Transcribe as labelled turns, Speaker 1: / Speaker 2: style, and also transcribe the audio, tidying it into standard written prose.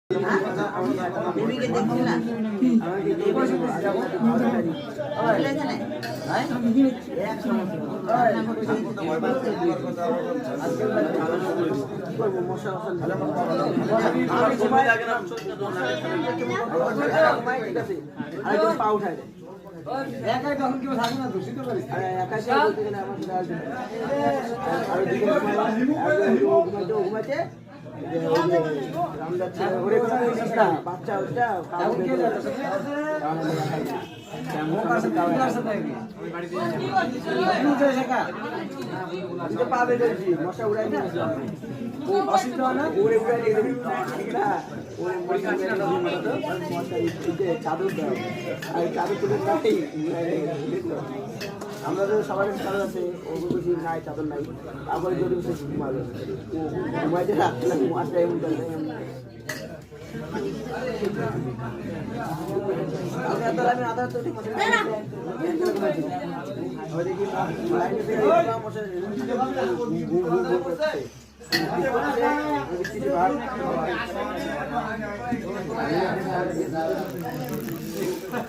Speaker 1: বেবিকে দেখছি না পা উঠায় একাই তখন কেউ থাকে না দূষিত করিস একাই ঘুমাইতে বাচ্চা পাবে মশা উড়াই চাদর দাও আর চাদর তুলে আমরা তো সবার চাদর আছে ও বুঝি নাই চাদর নাই তারপরে যদি ঘুমাবে ঘুমাইতে রাখতে লাগে মাছটা এমন আমি আধার তো ঠিক আছে